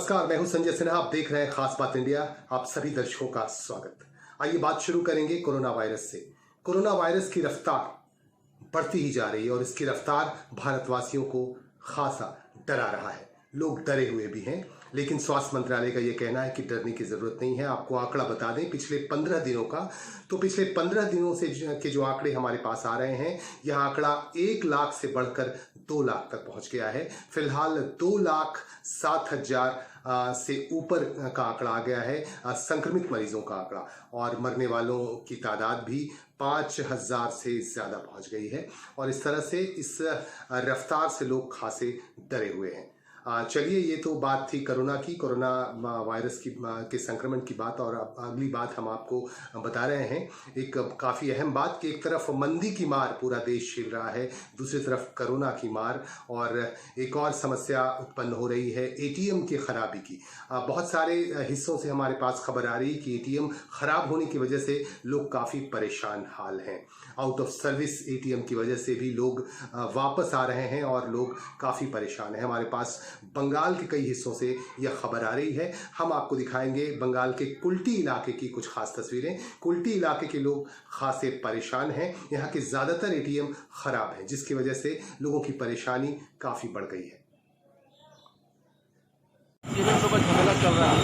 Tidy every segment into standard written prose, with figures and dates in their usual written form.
नमस्कार, मैं हूं संजय सिन्हा। आप देख रहे हैं खास बात इंडिया। आप सभी दर्शकों का स्वागत। आइए बात शुरू करेंगे कोरोना वायरस से। कोरोना वायरस की रफ्तार बढ़ती ही जा रही है और इसकी रफ्तार भारतवासियों को खासा डरा रहा है। लोग डरे हुए भी हैं, लेकिन स्वास्थ्य मंत्रालय का यह कहना है कि डरने की जरूरत नहीं है। आपको आंकड़ा बता दें पिछले 15 दिनों का, तो पिछले 15 दिनों से के जो आंकड़े हमारे पास आ रहे हैं, यह आंकड़ा 1 लाख से बढ़कर 2 लाख तक पहुंच गया है। फिलहाल 2,07,000 से ऊपर का आंकड़ा आ गया है संक्रमित मरीजों का आंकड़ा, और मरने वालों की तादाद भी 5,000 से ज़्यादा पहुंच गई है। और इस तरह से इस रफ्तार से लोग खासे डरे हुए हैं। चलिए, ये तो बात थी कोरोना वायरस के संक्रमण की बात। और अब अगली बात हम आपको बता रहे हैं, एक काफ़ी अहम बात कि एक तरफ मंदी की मार पूरा देश झेल रहा है, दूसरी तरफ कोरोना की मार, और एक और समस्या उत्पन्न हो रही है एटीएम की खराबी की। बहुत सारे हिस्सों से हमारे पास खबर आ रही है कि एटीएम खराब होने की वजह से लोग काफ़ी परेशान हाल हैं। आउट ऑफ सर्विस एटीएम की वजह से भी लोग वापस आ रहे हैं और लोग काफ़ी परेशान हैं। हमारे पास बंगाल के कई हिस्सों से यह खबर आ रही है। हम आपको दिखाएंगे बंगाल के कुल्टी इलाके की कुछ खास तस्वीरें। कुल्टी इलाके के लोग खासे परेशान हैं। यहाँ के ज़्यादातर एटीएम खराब हैं, जिसकी वजह से लोगों की परेशानी काफ़ी बढ़ गई है। का झमेला चल रहा है।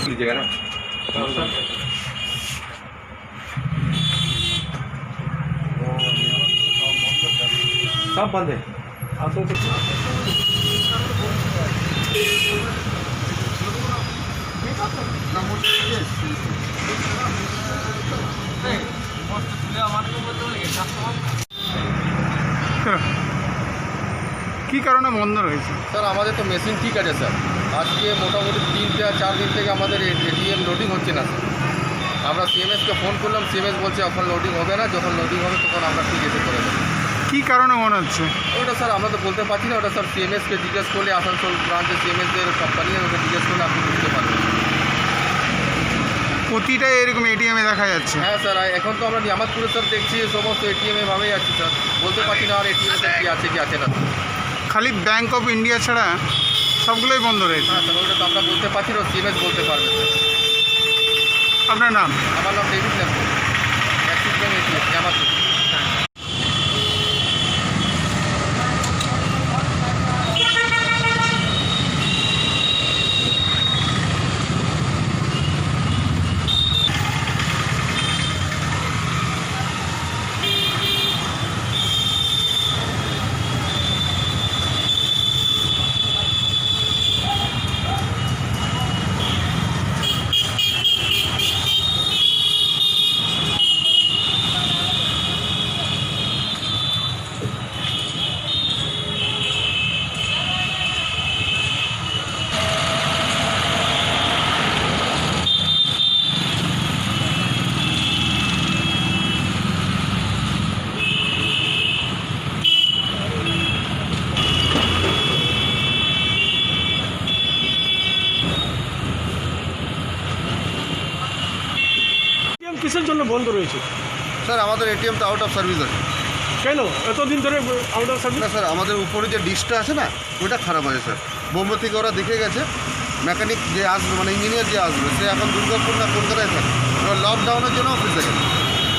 लीजिएगा ना सब बंद है। কি কারণে বন্ধ রয়েছে স্যার? আমাদের তো মেশিন ঠিক আছে স্যার, আজকে মোটামুটি 3-4 দিন থেকে আমাদের এটিএম লোডিং হচ্ছে না স্যার। আমরা সিএমএসকে ফোন করলাম, সিএমএস বলছে এখন লোডিং হবে না, যখন লোডিং হবে তখন আমরা ঠিক এসে করে দেবো। কি কারণে মনে হচ্ছে? ওটা স্যার আমরা তো বলতে পারছি না, ওটা স্যার সিএমএসকে জিজ্ঞেস করলে, আসানসোল ব্রাঞ্চে সিএমএসদের কোম্পানি ওকে জিজ্ঞেস করলে আপনি বুঝতে পারবেন। প্রতিটা এরকম এটিএমে দেখা যাচ্ছে। হ্যাঁ স্যার, এখন তো আমরা নিয়ামতপুরে স্যার দেখছি সমস্ত এটিএম এভাবেই আছে স্যার, বলতে পারছি না আর এটিএমে কী আছে কি আছে না। খালি ব্যাংক অফ ইন্ডিয়া ছাড়া সবগুলোই বন্ধ রয়েছে। হ্যাঁ স্যার, ওটা তো আমরা বলতে পারছি না, সিএমএস বলতে পারবে স্যার। আপনার নাম? আমার নাম David lamp, Axis bank ATM Niamatpur. কিসের জন্য বন্ধ রয়েছে স্যার? আমাদের এটিএমটা আউট অফ সার্ভিস আছে। কেন এতদিন ধরে আউট অফ সার্ভিস? না স্যার, আমাদের উপরে যে ডিশটা আছে না, ওটা খারাপ আছে স্যার। বোম্বে থেকে ওরা দেখে গেছে, মেকানিক যে আসবে মানে ইঞ্জিনিয়ার যে আসবে সে এখন দুর্গাপুর না কলকাতায় থাকে, ওরা লকডাউনের জন্য অফিসে গেছে।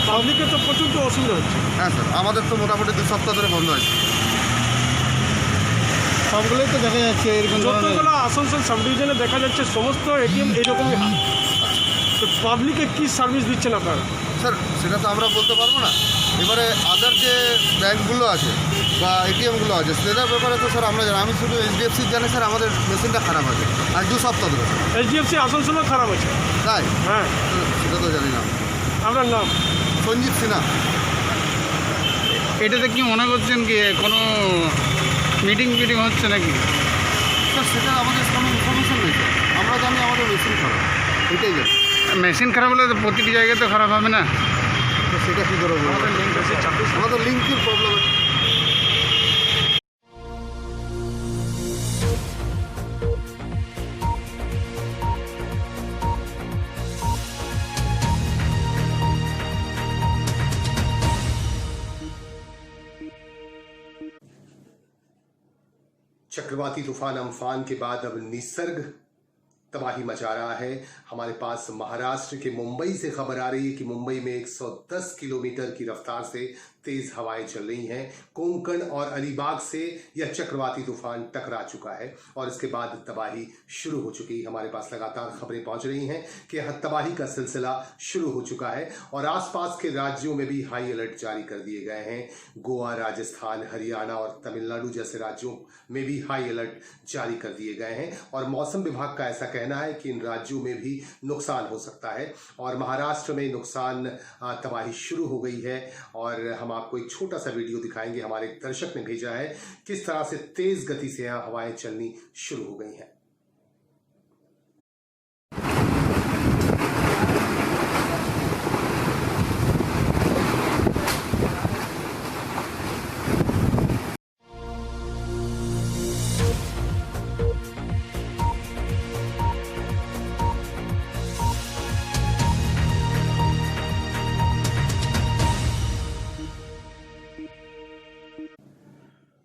পাবলিকের তো প্রচুর তো অসুবিধা হচ্ছে। হ্যাঁ স্যার, আমাদের তো মোটামুটি 2 সপ্তাহ ধরে বন্ধ আছে। সবগুলোই তো দেখা যাচ্ছে এরকম। যতগুলো আসানসোল সাব ডিভিশনে দেখা যাচ্ছে সমস্ত এটিএম এইরকমই হাল। তো পাবলিকে কী সার্ভিস দিচ্ছেন আপনারা? স্যার সেটা তো আমরা বলতে পারবো না। এবারে আদার যে ব্যাঙ্কগুলো আছে বা এটিএমগুলো আছে সেটার ব্যাপারে তো স্যার আমরা জানি। আমি শুধু এইচডিএফসি জানি স্যার আমাদের মেশিনটা খারাপ আছে আর 2 সপ্তাহ ধরে। এইচডিএফসি আসানসোলও খারাপ আছে? তাই? হ্যাঁ, সেটা তো জানি না। আপনার নাম? সঞ্জিত সিনহা। এটাতে কি মনে করছেন কি কোনো মিটিং হচ্ছে নাকি? স্যার সেটা আমাদের কোনো ইনফরমেশন নেই স্যার, আমরা জানি আমাদের মেশিন খারাপ, এটাই জানি। মেশিন খারাপ হলে তো প্রতিটি জায়গায় তো খারাপ হবে না। তো সেটা কী করে বলবো? আমাদের লিঙ্কের প্রবলেম আছে। चक्रवाती तूफान अम्फान के बाद अब निसर्ग तबाही मचा रहा है। हमारे पास महाराष्ट्र के मुंबई से खबर आ रही है कि मुंबई में 110 किलोमीटर की रफ्तार से तेज हवाएं चल रही हैं। कोंकण और अलीबाग से यह चक्रवाती तूफान टकरा चुका है और इसके बाद तबाही शुरू हो चुकी है। हमारे पास लगातार खबरें पहुंच रही हैं कि यह तबाही का सिलसिला शुरू हो चुका है और आसपास के राज्यों में भी हाई अलर्ट जारी कर दिए गए हैं। गोवा, राजस्थान, हरियाणा और तमिलनाडु जैसे राज्यों में भी हाई अलर्ट जारी कर दिए गए हैं और मौसम विभाग का ऐसा कहना है कि इन राज्यों में भी नुकसान हो सकता है और महाराष्ट्र में नुकसान तबाही शुरू हो गई है। और हम आपको एक छोटा सा वीडियो दिखाएंगे, हमारे एक दर्शक ने भेजा है, किस तरह से तेज गति से यहाँ हवाएं चलनी शुरू हो गई हैं।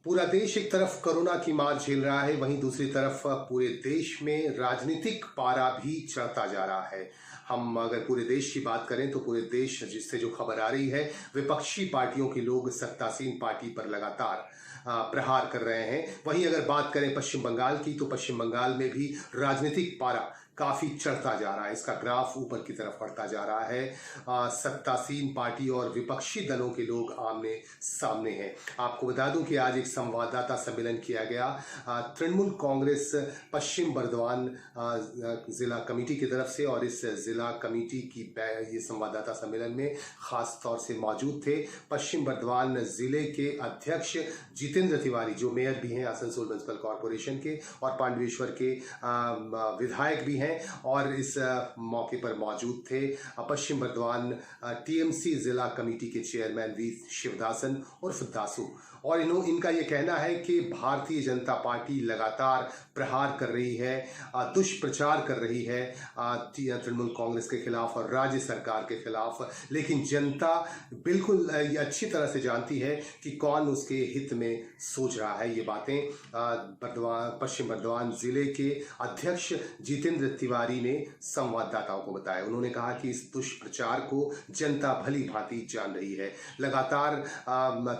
पूरा देश एक तरफ कोरोना की मार झेल रहा है, वहीं दूसरी तरफ पूरे देश में राजनीतिक पारा भी चढ़ता जा रहा है। हम अगर पूरे देश की बात करें तो पूरे देश जिससे जो खबर आ रही है, विपक्षी पार्टियों के लोग सत्तासीन पार्टी पर लगातार प्रहार कर रहे हैं। वहीं अगर बात करें पश्चिम बंगाल की तो पश्चिम बंगाल में भी राजनीतिक पारा काफी चढ़ता जा रहा है, इसका ग्राफ ऊपर की तरफ बढ़ता जा रहा है। सत्तासीन पार्टी और विपक्षी दलों के लोग आमने सामने हैं। आपको बता दूं कि आज एक संवाददाता सम्मेलन किया गया तृणमूल कांग्रेस पश्चिम बर्धमान जिला कमेटी की तरफ से और इस जिला कमेटी की ये संवाददाता सम्मेलन में खास तौर से मौजूद थे पश्चिम बर्धमान जिले के अध्यक्ष जितेंद्र तिवारी, जो मेयर भी हैं आसनसोल म्युनिसिपल कॉरपोरेशन के और पांडवेश्वर के विधायक भी हैं और इस मौके पर मौजूद थे पश्चिम बर्धमान टीएमसी जिला कमेटी के चेयरमैन वी शिवदासन उर्फ दासू। और इनका ये कहना है कि भारतीय जनता पार्टी लगातार प्रहार कर रही है, दुष्प्रचार कर रही है तृणमूल कांग्रेस के खिलाफ और राज्य सरकार के खिलाफ, लेकिन जनता बिल्कुल अच्छी तरह से जानती है कि कौन उसके हित में सोच रहा है। ये बातें पश्चिम बर्धमान जिले के अध्यक्ष जितेंद्र तिवारी ने संवाददाताओं को बताया। उन्होंने कहा कि इस दुष्प्रचार को जनता भली भांति जान रही है। लगातार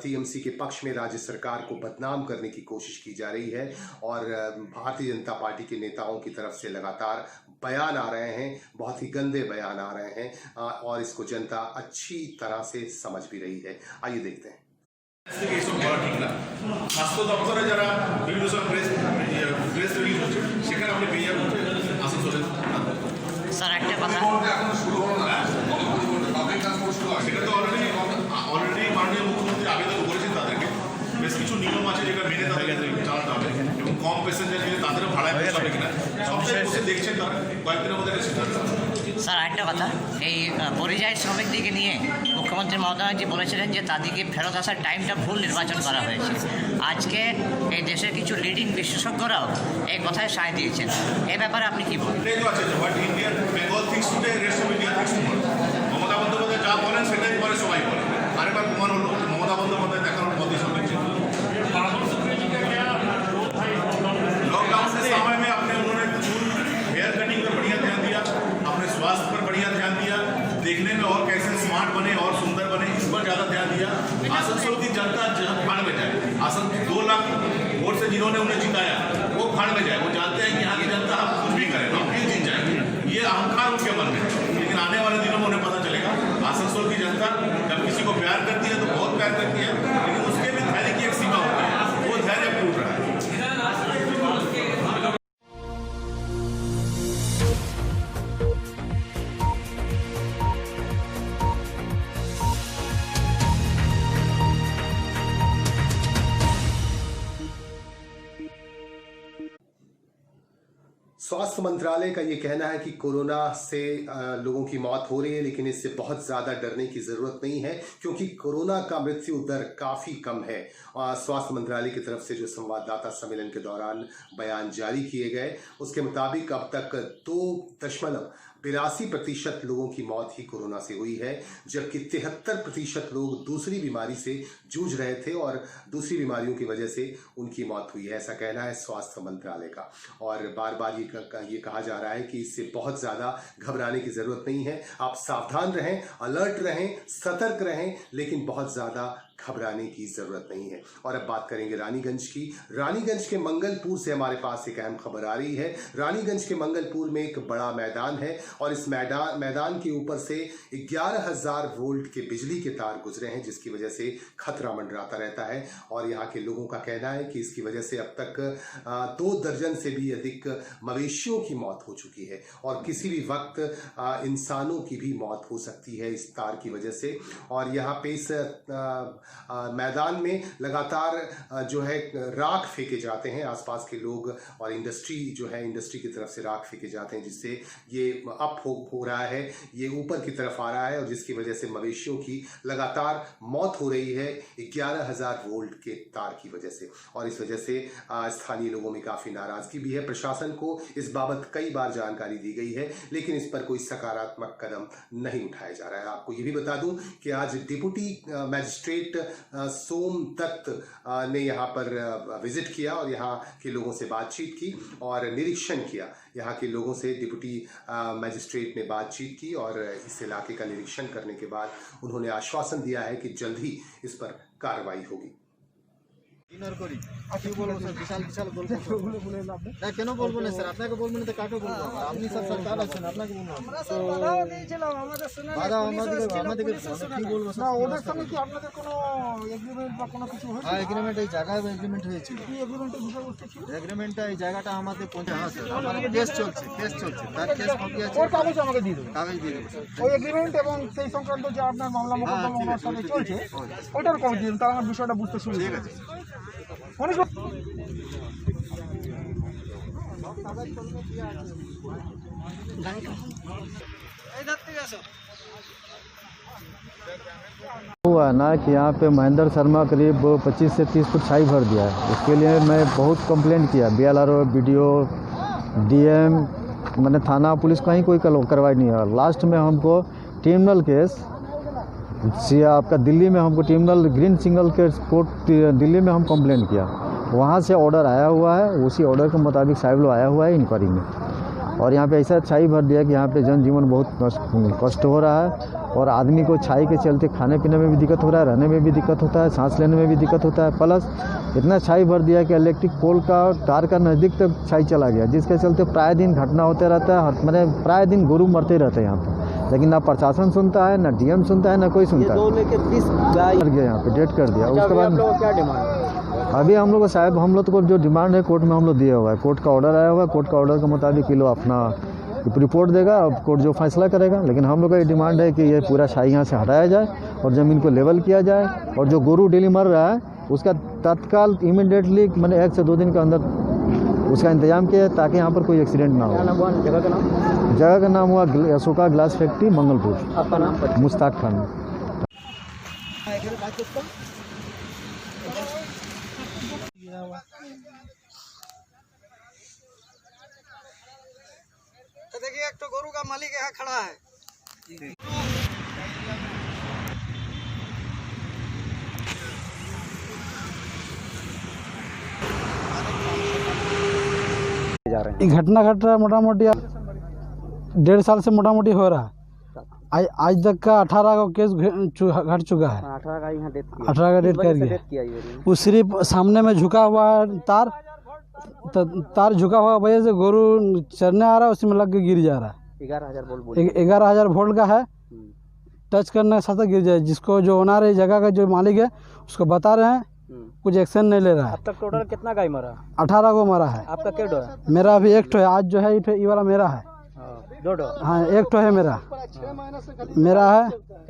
टीएमसी के पक्ष में राज्य सरकार को बदनाम करने की कोशिश की जा रही है और भारतीय जनता पार्टी के नेताओं की तरफ से लगातार बयान आ रहे हैं, बहुत ही गंदे बयान आ रहे हैं और इसको जनता अच्छी तरह से समझ भी रही है। आइए देखते हैं। এইসব করা ঠিক না। স্বাস্থ্য দপ্তরে যারা বিভিন্ন সব প্রেস রিলিজ হচ্ছে সেখানে আপনি পেয়ে যাবেন আসানসোলে। স্যার একটা কথা, সেটা তো অলরেডি মাননীয় মুখ্যমন্ত্রী আবেদন করেছেন তাদেরকে। বেশ কিছু নিয়ম আছে যেটা মেনে তাদেরকে চালাতে হবে এবং কম প্যাসেঞ্জার নিলে তাদেরও ভাড়ায় পোষাবে কিনা সবটাই বসে দেখছেন তারা, কয়েকদিনের মধ্যে এটা সিদ্ধান্ত হবে। স্যার একটা কথা, এই পরিযায়ী শ্রমিকদেরকে নিয়ে মুখ্যমন্ত্রী মমতা ব্যানার্জি বলেছিলেন যে তাদেরকে ফেরত আসার টাইমটা ভুল নির্বাচন করা হয়েছে। আজকে এই দেশের কিছু লিডিং বিশেষজ্ঞরাও এই কথায় সায় দিয়েছেন, এ ব্যাপারে আপনি কি বলেন? এটাই তো আছে যে what India Bengal things today rest of India things tomorrow. Mamata Bandyopadhyay যা বলেন সেটাই পরে সবাই বলে। আরেকবার প্রমাণ হলো মমতা বন্দ্যোপাধ্যায় দেখানোর মধ্যে সঠিক ছিল। लॉकडाउन के समय में अपने उन्होंने हेयर कटिंग पर बढ़िया ध्यान दिया, अपने स्वास्थ्य पर बढ़िया ध्यान दिया, देखने में और कैसे स्मार्ट बने और सुंदर बने इस पर ज़्यादा ध्यान दिया। आसनसोल की जनता भाड़ में जाए, आसन 2 लाख वोट से जिन्होंने उन्हें जिताया वो भाड़ में जाए। वो जानते हैं कि यहाँ की जनता हम कुछ भी करें हम फिर जीत जाएंगे, ये अहंकार उनके मन में। लेकिन आने वाले दिनों में उन्हें पता चलेगा आसनसोल की जनता जब किसी को प्यार करती है तो बहुत प्यार करती है, लेकिन उसके भी धैर्य की एक सीमा होती है, वो धैर्य टूट रहा है। स्वास्थ्य मंत्रालय का ये कहना है कि कोरोना से लोगों की मौत हो रही है, लेकिन इससे बहुत ज़्यादा डरने की ज़रूरत नहीं है क्योंकि कोरोना का मृत्यु दर काफ़ी कम है। स्वास्थ्य मंत्रालय की तरफ से जो संवाददाता सम्मेलन के दौरान बयान जारी किए गए उसके मुताबिक अब तक 2.82% लोगों की मौत ही कोरोना से हुई है, जबकि 73% लोग दूसरी बीमारी से जूझ रहे थे और दूसरी बीमारियों की वजह से उनकी मौत हुई है, ऐसा कहना है स्वास्थ्य मंत्रालय का। और बार बार ये कहा जा रहा है कि इससे बहुत ज़्यादा घबराने की ज़रूरत नहीं है। आप सावधान रहें, अलर्ट रहें, सतर्क रहें, लेकिन बहुत ज़्यादा घबराने की जरूरत नहीं है। और अब बात करेंगे रानीगंज की। रानीगंज के मंगलपुर से हमारे पास एक अहम खबर आ रही है। रानीगंज के मंगलपुर में एक बड़ा मैदान है और इस मैदान के ऊपर से 11,000 वोल्ट के बिजली के तार गुजरे हैं, जिसकी वजह से खतरा मंडराता रहता है। और यहाँ के लोगों का कहना है कि इसकी वजह से अब तक 2 दर्जन से भी अधिक मवेशियों की मौत हो चुकी है और किसी भी वक्त इंसानों की भी मौत हो सकती है इस तार की वजह से। और यहाँ पे इस मैदान में लगातार जो है राख फेंके जाते हैं, आसपास के लोग और इंडस्ट्री की तरफ से राख फेंके जाते हैं, जिससे ये अप हो रहा है, ये ऊपर की तरफ आ रहा है और जिसकी वजह से मवेशियों की लगातार मौत हो रही है 11,000 वोल्ट के तार की वजह से। और इस वजह से स्थानीय लोगों में काफ़ी नाराजगी भी है। प्रशासन को इस बाबत कई बार जानकारी दी गई है, लेकिन इस पर कोई सकारात्मक कदम नहीं उठाया जा रहा है। आपको ये भी बता दूं कि आज डिप्टी मैजिस्ट्रेट सोम दत्त ने यहाँ पर विजिट किया और यहाँ के लोगों से बातचीत की और निरीक्षण किया। यहाँ के लोगों से डिप्टी मैजिस्ट्रेट ने बातचीत की और इस इलाके का निरीक्षण करने के बाद उन्होंने आश्वासन दिया है कि जल्द ही इस पर कार्रवाई होगी। ডিনার করি কি বলবো স্যার, বিশাল বিশাল গল্প না কেন বলবো না স্যার, আপনাকে বলবো না তো কাকে বলবো? আপনি স্যার সরকার আছেন, আপনাকে বলবো বাধা আমাদেরকে কি বলবো স্যার? ওদের সঙ্গে কি আপনাদের কোনো এগ্রিমেন্ট বা কোনো কিছু হয়েছে? হ্যাঁ, এগ্রিমেন্ট এই জায়গায় এগ্রিমেন্ট হয়েছিল। কি এগ্রিমেন্টের বিষয়বস্তু ছিল? এগ্রিমেন্টটা এই জায়গাটা আমাদের পৌঁছে। হ্যাঁ স্যার, আমাদের কেস চলছে তার কেস কপি আছে। ওর কাগজ আমাকে দিয়ে দেবেন। কাগজ দিয়ে দেবেন ওই এগ্রিমেন্ট এবং সেই সংক্রান্ত যে আপনার মামলা মোকদ্দমা আমার সাথে চলছে ওইটার কপি দিন, তার আমার বিষয়টা বুঝতে সুবিধা। ঠিক আছে। हुआ ना कि यहाँ पे महेंद्र शर्मा करीब 25 से 30 फुट छाई भर दिया है। इसके लिए मैं बहुत कंप्लेंट किया, BLRO, BDO, DM, मैंने थाना पुलिस कहीं कोई कार्रवाई नहीं हुआ। लास्ट में हमको ट्रिब्यूनल केस आपका दिल्ली में हमको ट्रिब्यूनल ग्रीन सिग्नल के कोर्ट दिल्ली में हम कंप्लेंट किया, वहाँ से ऑर्डर आया हुआ है। उसी ऑर्डर के मुताबिक साहब लोग आया हुआ है इंक्वायरी में और यहाँ पे ऐसा छाई भर दिया कि यहाँ पे जनजीवन बहुत कष्ट हो रहा है और आदमी को छाई के चलते खाने पीने में भी दिक्कत हो रहा है, रहने में भी दिक्कत होता है, सांस लेने में भी दिक्कत होता है। प्लस इतना छाई भर दिया कि इलेक्ट्रिक पोल का तार का नज़दीक तक छाई चला गया, जिसके चलते प्राय दिन घटना होते रहता है। मैंने प्राय दिन गोरू मरते रहते हैं यहाँ पर, लेकिन ना प्रशासन सुनता है, ना DM सुनता है, ना कोई सुनता है। मर गया यहाँ पे, डेट कर दिया। उसके बाद क्या डिमांड? अभी हम लोग साहब, हम लोग को जो डिमांड है कोर्ट में हम लोग दिया हुआ है, कोर्ट का ऑर्डर आया हुआ है। कोर्ट का ऑर्डर के मुताबिक ये लोग अपना रिपोर्ट देगा, अब कोर्ट जो फैसला करेगा। लेकिन हम लोग का ये डिमांड है कि ये पूरा छाई यहाँ से हटाया जाए और ज़मीन को लेवल किया जाए और जो गोरू डेली मर रहा है उसका तत्काल इमीडिएटली मैंने 1 से 2 दिन के अंदर उसका इंतजाम किया ताकि यहाँ पर कोई एक्सीडेंट ना हो। जगह का नाम हुआ अशोका ग्लास फैक्ट्री, मंगलपुर। आपका नाम? मुश्ताक खान। तो देखिए एक तो गोरू का मालिक यहाँ खड़ा है। घटना घट रहा है मोटा मोटी 1.5 साल से मोटा मोटी हो रहा है। आज तक का 18 का केस घट चुका है। 18 का डेथ कर गया। वो सिर्फ सामने में झुका हुआ है तार झुका हुआ वजह से गोरू चरने आ रहा है, उसी में लग के गिर जा रहा है। 11,000 वोल्ट का है, टच करने के साथ गिर जाए। जिसको जो ओनर है जगह का जो मालिक है उसको बता रहे हैं, कुछ एक्शन नहीं ले रहा है। अब तक टोटल कितना गाय मरा? 18 को मरा है। आपका क्या डो है? मेरा अभी 1 ठो है। आज जो है ये वाला मेरा है। 2 ठो? हाँ, 1 ठो है मेरा है।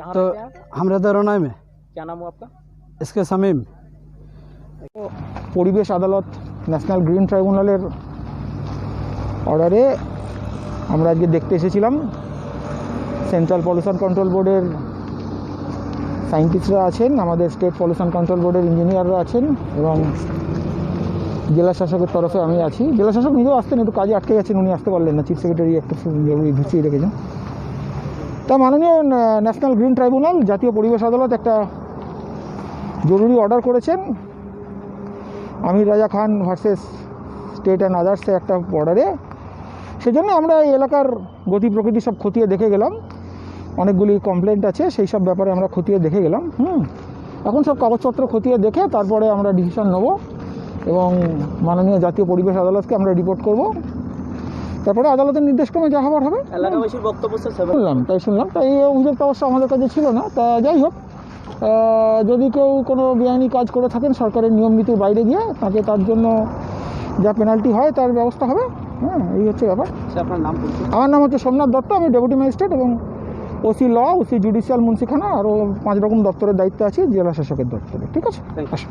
तो हम रहते रोनाई में। क्या नाम हुआ आपका? इसके समीम। পরিবেশ আদালত ন্যাশনাল গ্রিন ট্রাইব্যুনালের অর্ডারে আমরা আজকে দেখতে এসেছিলাম। সেন্ট্রাল পলিউশন কন্ট্রোল বোর্ডের সায়েন্টিস্টরা আছেন, আমাদের স্টেট পলিউশন কন্ট্রোল বোর্ডের ইঞ্জিনিয়াররা আছেন এবং জেলা শাসকের তরফে আমি আছি। জেলা শাসক নিজেও আসতেন, একটু কাজে আটকে গেছেন, উনি আসতে পারলেন না, চিফ সেক্রেটারি একটু ঘুষিয়ে রেখেছেন। তা মাননীয় ন্যাশনাল গ্রিন ট্রাইব্যুনাল, জাতীয় পরিবেশ আদালত একটা জরুরি অর্ডার করেছেন আমির রাজা খান ভার্সেস স্টেট অ্যান্ড আদার্সে একটা অর্ডারে। সেজন্য আমরা এই এলাকার গতি প্রকৃতি সব খতিয়ে দেখে গেলাম, অনেকগুলি কমপ্লেন্ট আছে, সেই সব ব্যাপারে আমরা খতিয়ে দেখে গেলাম। এখন সব কাগজপত্র খতিয়ে দেখে তারপরে আমরা ডিসিশন নেব এবং মাননীয় জাতীয় পরিবেশ আদালতকে আমরা রিপোর্ট করব। তারপরে আদালতের নির্দেশক্রমে যা হবার হবে। এলাকাবাসীর বক্তব্য শুনলাম তাই এই অভিযোগটা অবশ্য আমাদের কাছে ছিল না। তা যাই হোক, যদি কেউ কোনো বেআইনি কাজ করে থাকেন সরকারের নিয়ম নীতির বাইরে গিয়ে, তাকে তার জন্য যা পেনাল্টি হয় তার ব্যবস্থা হবে। এই হচ্ছে ব্যাপার। আপনার নাম? আমার নাম হচ্ছে সোমনাথ দত্ত, আমি ডেপুটি ম্যাজিস্ট্রেট এবং ওসি ল, ওসি জুডিশিয়াল, মুন্সিখানা, আরও 5 রকম দপ্তরের দায়িত্বে আছি জেলা শাসকের দপ্তরে। ঠিক আছে, আসুন।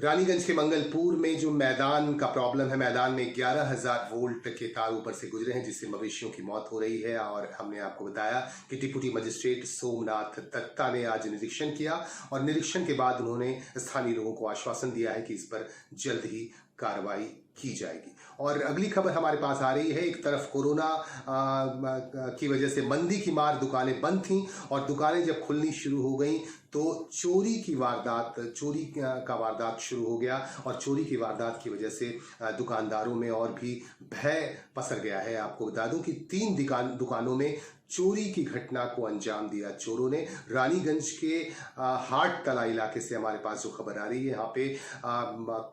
रानीगंज के मंगलपुर में जो मैदान का प्रॉब्लम है, मैदान में 11,000 वोल्ट के तार ऊपर से गुजरे हैं जिससे मवेशियों की मौत हो रही है। और हमने आपको बताया कि डिप्टी मजिस्ट्रेट सोमनाथ दत्ता ने आज निरीक्षण किया और निरीक्षण के बाद उन्होंने स्थानीय लोगों को आश्वासन दिया है कि इस पर जल्द ही कार्रवाई की जाएगी। और अगली खबर हमारे पास आ रही है। एक तरफ कोरोना की वजह से मंदी की मार दुकानें बंद थीं और दुकानें जब खुलनी शुरू हो गई तो चोरी का वारदात शुरू हो गया और चोरी की वारदात की वजह से दुकानदारों में और भी भय पसर गया है। आपको बता दूं कि 3 दुकानों में चोरी की घटना को अंजाम दिया चोरों ने। रानीगंज के हाट तला इलाके से हमारे पास जो खबर आ रही है, यहाँ पे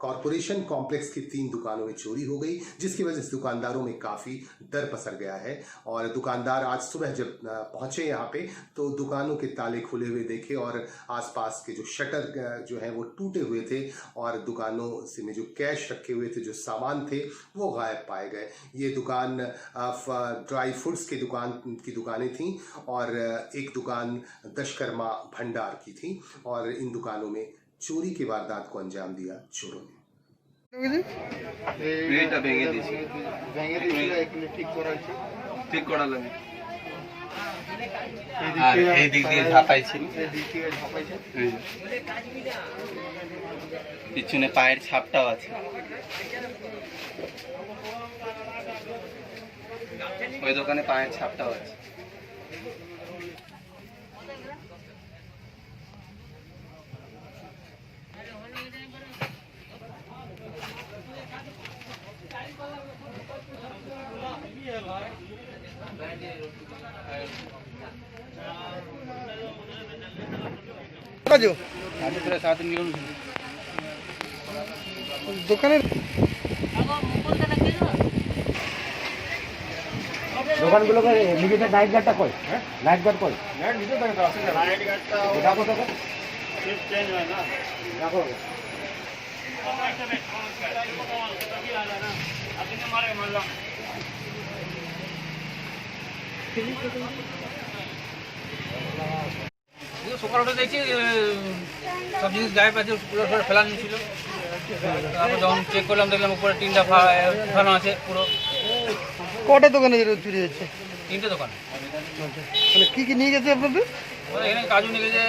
कॉरपोरेशन कॉम्प्लेक्स की 3 दुकानों में चोरी हो गई, जिसकी वजह से दुकानदारों में काफ़ी डर पसर गया है। और दुकानदार आज सुबह जब पहुंचे यहाँ पे तो दुकानों के ताले खुले हुए देखे और आसपास के जो शटर जो है वो टूटे हुए थे और दुकानों से में जो कैश रखे हुए थे, जो सामान थे, वो गायब पाए गए। ये दुकान ड्राई फ्रूट्स की दुकानें थीं और एक दुकान दशकर्मा भंडार की थी और इन दुकानों में चोरी की वारदात को अंजाम दिया चोरों ने। ঠিক করালাম আর এই দিক দিয়ে ঝাঁপাইছি, পিছনে পায়ের ছাপটাও আছে। ওই দোকানে পায়ের ছাপটাও আছে। দোকানের দোকানগুলোকে নিজেদের নাইট গার্ডটা কই? নাইট গার্ড কই? ডাকো তো, চেঞ্জ হয় না, ডাকো। সকাল উঠে দেখছি সব জিনিস গায়েব আছে, পুরো ফেলানো ছিল। তারপর যখন চেক করলাম দেখলাম উপরে টিনটা ফেলানো আছে পুরো। কটা দোকানে চুরি হয়েছে? 3টে দোকানে। মানে কি কি নিয়ে গেছে আপনাদের? এখানে কাজু নিয়ে গেছে,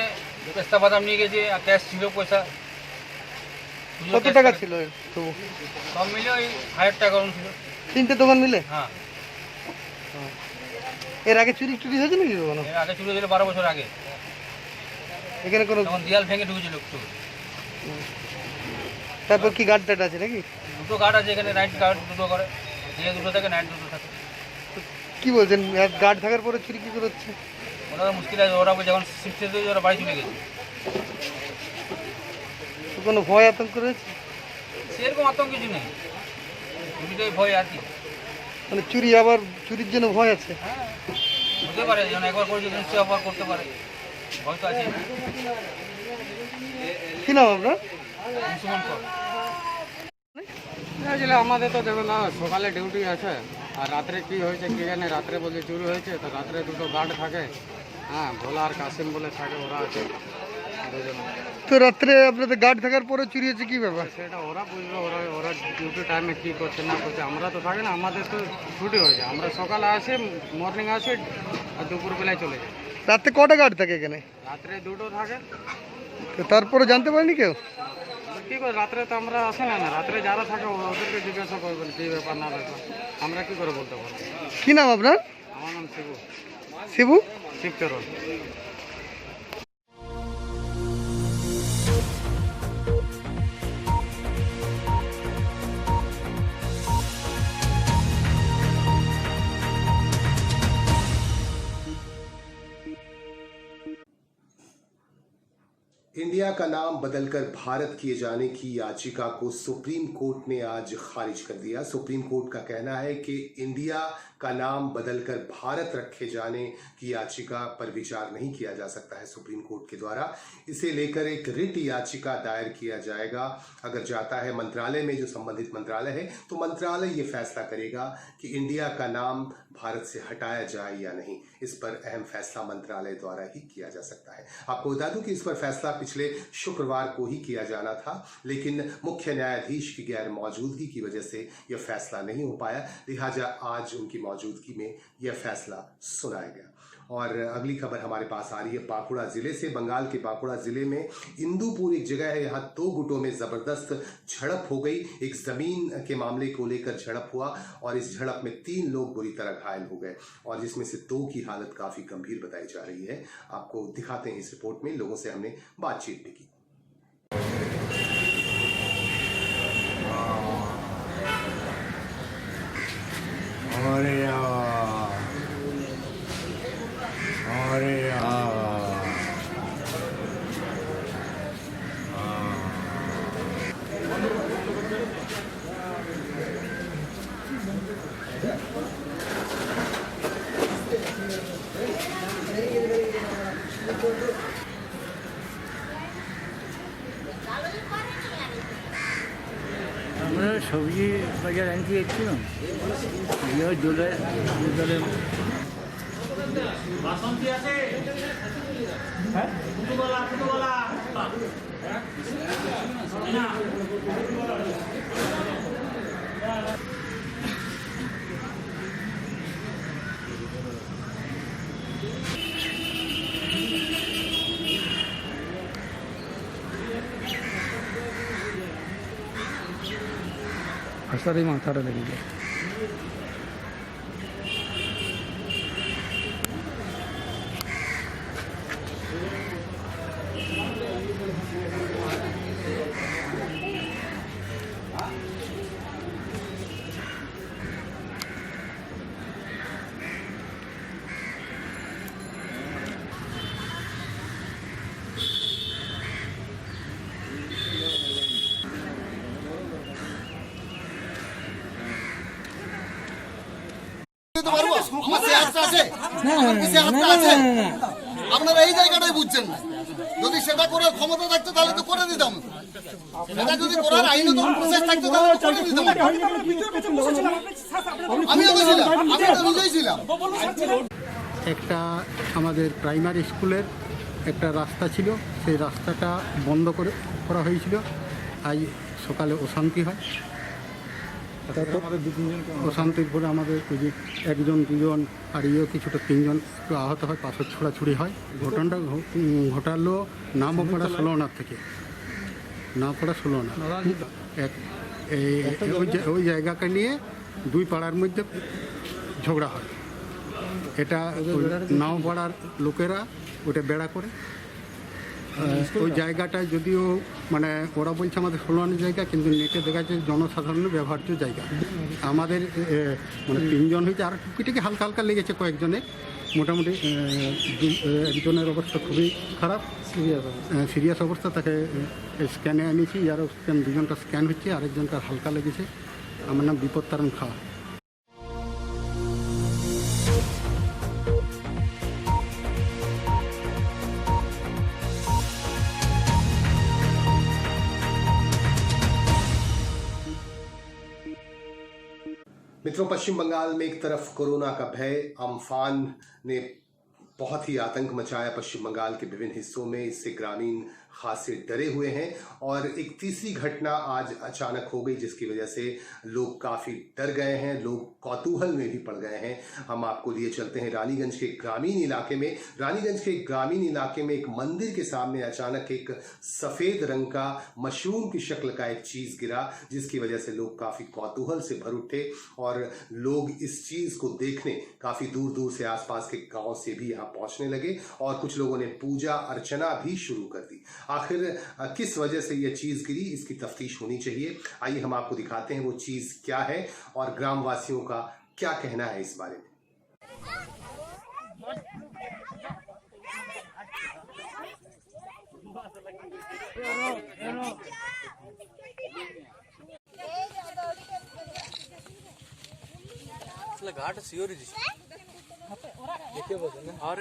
পেস্তা বাদাম নিয়ে গেছে, আর ক্যাশ ছিল পয়সা। কত টাকা ছিল? সব মিলে ওই 1000 টাকা ছিল। 3টে দোকান মিলে? হ্যাঁ। এর আগে চুরি হয়েছে নাকি? এর আগে চুরি হয়েছিল 12 বছর আগে। এখানে কোনো তখন দেয়াল ভেঙে ঢুকেছিল একটু। তারপর কি গার্ড টাট আছে নাকি? 2টো গার্ড আছে এখানে, নাইট গার্ড 2টো করে, দিয়ে 2টো থাকে, নাইট 2টো থাকে। কি বলছেন, গার্ড থাকার পরে চুরি কি করে হচ্ছে? ওরা মুশকিল আছে, ওরা যখন শিফট হয়ে ওরা বাড়ি চলে গেছে। কোনো ভয় আতঙ্ক রয়েছে? সেরকম আতঙ্ক কিছু নেই, চুরিটাই ভয় আর কি। মানে চুরি, আবার চুরির জন্য ভয় আছে? হ্যাঁ, হতে পারে, যখন একবার করেছে সে আবার করতে পারে, ভয় তো আছে। কি নাম আপনার? সুমন কর। আমাদের তো দেখো না, সকালে ডিউটি আছে, আর রাত্রে কি হয়েছে কি জানে, রাত্রে বলছে চুরি হয়েছে, তো রাত্রে দুটো গার্ড থাকে, হ্যাঁ, ভোলা আর কাসিম বলে থাকে, ওরা আছে দুজন। তো রাত্রে আপনাদের গার্ড থাকার পরে চুরি হয়েছে কি ব্যাপার? সেটা ওরা বুঝবে, ওরা ওরা ডিউটি টাইমে কী করছে না করছে, আমরা তো থাকি না, আমাদের তো ছুটি হয়েছে, আমরা সকালে আসি, মর্নিং আসি আর দুপুরবেলায় চলে যাই। রাত্রে কটা গার্ড থাকে এখানে? রাত্রে দুটো থাকে। তো তারপরে জানতে পারেনি কেউ? কী করে, রাত্রে তো আমরা আসি না, রাত্রে যারা থাকে ওদেরকে জিজ্ঞাসা করবেন কী ব্যাপার না ব্যাপার, আমরা কী করে বলতে পারবো। কি নাম আপনার? আমার নাম শিবু, শিবু শিবচরণ। इंडिया का नाम बदलकर भारत किए जाने की याचिका को सुप्रीम कोर्ट ने आज खारिज कर दिया। सुप्रीम कोर्ट का कहना है कि इंडिया का नाम बदलकर भारत रखे जाने की याचिका पर विचार नहीं किया जा सकता है सुप्रीम कोर्ट के द्वारा। इसे लेकर एक रिट याचिका दायर किया जाएगा। अगर जाता है मंत्रालय में, जो संबंधित मंत्रालय है, तो मंत्रालय ये फैसला करेगा कि इंडिया का नाम भारत से हटाया जाए या नहीं। इस पर अहम फैसला मंत्रालय द्वारा ही किया जा सकता है। आपको बता दूं कि इस पर फैसला पिछले शुक्रवार को ही किया जाना था, लेकिन मुख्य न्यायाधीश की गैर मौजूदगी की वजह से यह फैसला नहीं हो पाया। लिहाजा आज उनकी मौजूदगी में यह फैसला सुनाया गया। और अगली खबर हमारे पास आ रही है बांकुड़ा जिले से। बंगाल के बांकुड़ा जिले में इंदुपुर एक जगह है, यहाँ दो गुटों में जबरदस्त झड़प हो गई। एक जमीन के मामले को लेकर झड़प हुआ और इस झड़प में 3 लोग बुरी तरह घायल हो गए और जिसमें से 2 की हालत काफी गंभीर बताई जा रही है। आपको दिखाते हैं इस रिपोर्ट में। लोगों से हमने बातचीत भी की। আমরা সবজি বাজার আনতে যাচ্ছিলাম, জলে আসলে মাথাটা লেগে যায়। আপনারা এই জায়গাটাই বুঝছেন না। যদি সেটা করার ক্ষমতা থাকতো তাহলে তো করে দিতাম। এটা যদি করার আইনত প্রসেস থাকতো তাহলে করে দিতাম। আমিও তো ছিলাম, আমি তো নিজেই ছিলাম। একটা আমাদের প্রাইমারি স্কুলের একটা রাস্তা ছিল, সেই রাস্তাটা বন্ধ করা হয়েছিল। আজ সকালে অশান্তি হয়, অশান্তির পরে আমাদের ওই যে 1 2 আর কিছুটা 3 জন একটু আহত হয়, পাথর ছোড়াছুড়ি হয়। ঘটনাটা ঘটালো নামপড়া 16 থেকে, নামপড়া 16 ওই জায়গাকে নিয়ে 2 পাড়ার মধ্যে ঝগড়া হয়। এটা নামপাড়ার লোকেরা ওটা বেড়া করে ওই জায়গাটা, যদিও মানে ওরা বলছে আমাদের 16 জায়গা, কিন্তু নেটে দেখা যাচ্ছে জনসাধারণের ব্যবহার্য জায়গা। আমাদের মানে 3 জন হয়েছে, আর টুকিটাকি হালকা হালকা লেগেছে কয়েকজনের। মোটামুটি একজনের অবস্থা খুবই খারাপ, সিরিয়াস অবস্থা, তাকে স্ক্যানে এনেছি। আর 2 জনটা স্ক্যান হচ্ছে, আরেকজনটা হালকা লেগেছে। আমার নাম বিপদ তারণ খাওয়া। मित्रों, पश्चिम बंगाल में एक तरफ कोरोना का भय अम्फान ने बहुत ही आतंक मचाया पश्चिम बंगाल के विभिन्न हिस्सों में। इससे ग्रामीण खासे डरे हुए हैं और एक तीसरी घटना आज अचानक हो गई जिसकी वजह से लोग काफी डर गए हैं, लोग कौतूहल में भी पड़ गए हैं। हम आपको लिए चलते हैं रानीगंज के ग्रामीण इलाके में। रानीगंज के ग्रामीण इलाके में एक मंदिर के सामने अचानक एक सफेद रंग का मशरूम की शक्ल का एक चीज गिरा, जिसकी वजह से लोग काफी कौतूहल से भर उठे और लोग इस चीज को देखने काफी दूर दूर से आसपास के गांव से भी यहाँ पहुंचने लगे और कुछ लोगों ने पूजा अर्चना भी शुरू कर दी। आखिर किस वजह से यह चीज गिरी, इसकी तफ्तीश होनी चाहिए। आइए हम आपको दिखाते हैं वो चीज क्या है और ग्रामवासियों का क्या कहना है इस बारे में। घाट सियोरी देखिए और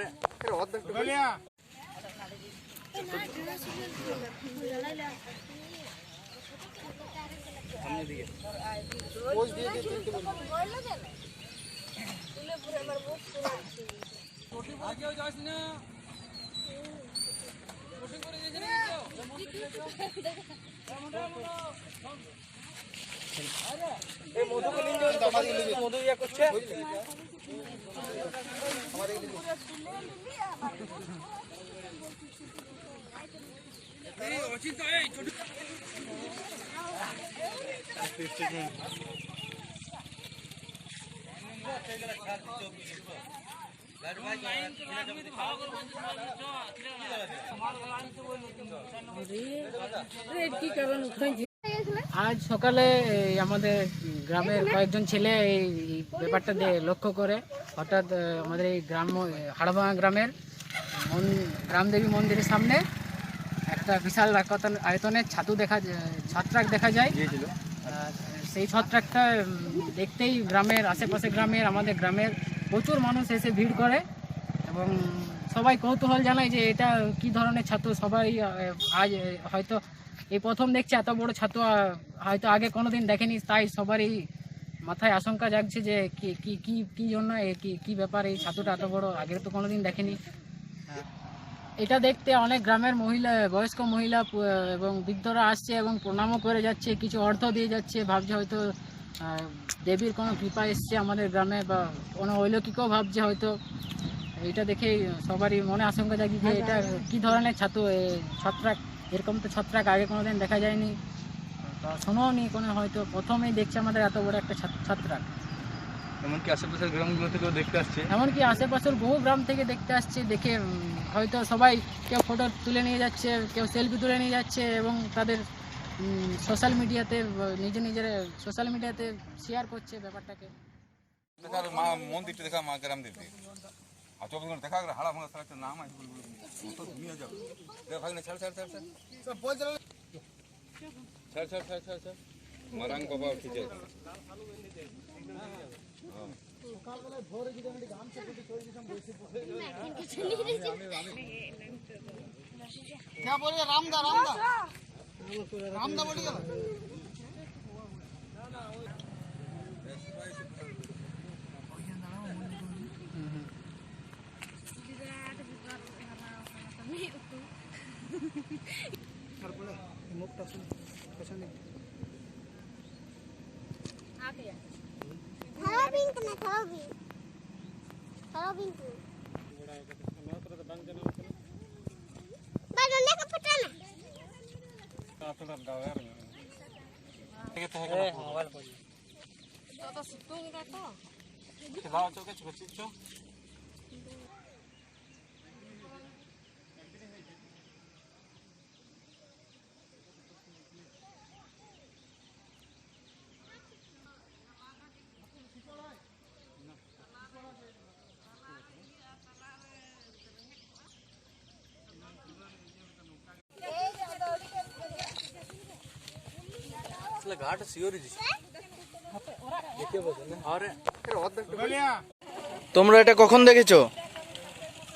আজ সকালে আমাদের গ্রামের কয়েকজন ছেলে এই ব্যাপারটা লক্ষ্য করে হঠাৎ আমাদের এই হাড়ভাঙা গ্রামের রামদেবী মন্দিরের সামনে একটা বিশাল আয়তনের ছত্রাক দেখা যায়। সেই ছত্রাকটা দেখতেই গ্রামের আশেপাশে আমাদের গ্রামের প্রচুর মানুষ এসে ভিড় করে এবং সবাই কৌতূহল জানায় যে এটা কি ধরনের ছাতু। সবাই আজ হয়তো এই প্রথম দেখছে এত বড় ছাতু, হয়তো আগে কোনোদিন দেখেনি, তাই সবারই মাথায় আশঙ্কা জাগছে যে কি জন্য কি ব্যাপার, এই ছাতুটা এত বড় আগে তো কোনোদিন দেখেনি। এটা দেখতে অনেক গ্রামের বয়স্ক মহিলা এবং বৃদ্ধরা আসছে এবং প্রণামও করে যাচ্ছে, কিছু অর্থ দিয়ে যাচ্ছে, ভাবছে হয়তো দেবীর কোনো কৃপা এসছে আমাদের গ্রামে বা কোনো অলৌকিকও ভাবছে হয়তো। এটা দেখে সবারই মনে আশঙ্কা জাগি যে এটা কি ধরনের ছাতু, ছত্রাক, এরকম তো ছত্রাক আগে কোনোদিন দেখা যায়নি, শোনাও নি কোনো, হয়তো প্রথমেই দেখছে আমাদের এত বড় একটা ছত্রাক। এমনকি আশেপাশের গ্রামগুলো থেকেও দেখতে আসছে, এমনকি আশেপাশের বহু গ্রাম থেকে দেখতে আসছে। দেখে হয়তো সবাই কেউ ফটো তুলে নিয়ে যাচ্ছে, কেউ সেলফি তুলে নিয়ে যাচ্ছে এবং তাদের সোশ্যাল মিডিয়াতে নিজের সোশ্যাল মিডিয়াতে শেয়ার করছে ব্যাপারটাকে। মা মন্দিরটা দেখা, মা গ্রাম দেবী আর 24 ঘন্টা দেখা গেলে হাড়া ভাঙা ছাড়া একটা নাম আছে, নিয়ে যাবে ভাগ না, ছাড় মারাং বাবা উঠে যায়। क्या बोल रहे? रामदा बोल गया। ঘাট সিওরি তোমরা এটা কখন দেখেছো?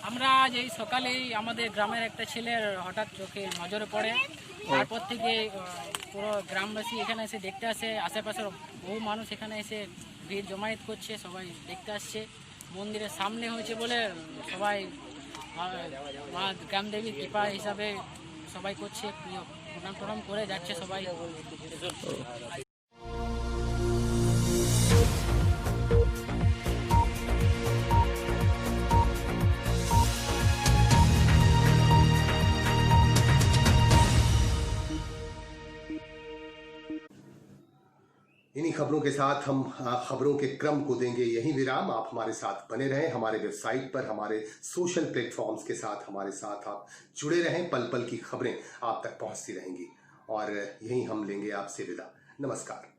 আমরা আজ এই সকালেই আমাদের গ্রামের একটা ছেলের হঠাৎ চোখে নজরে পড়ে, তারপর থেকে পুরো গ্রামবাসী এখানে এসে দেখতে আসে, আশেপাশের বহু মানুষ এখানে এসে ভিড় জমায়েত করছে, সবাই দেখতে আসছে। মন্দিরের সামনে হয়েছে বলে সবাই মা গ্রামদেবীর কৃপা হিসাবে সবাই করছে, প্রণাম টনাম করে যাচ্ছে সবাই। इन्हीं खबरों के साथ हम खबरों के क्रम को देंगे यही विराम। आप हमारे साथ बने रहें, हमारे वेबसाइट पर, हमारे सोशल प्लेटफॉर्म्स के साथ हमारे साथ आप जुड़े रहें। पल पल की खबरें आप तक पहुंचती रहेंगी और यहीं हम लेंगे आपसे विदा। नमस्कार।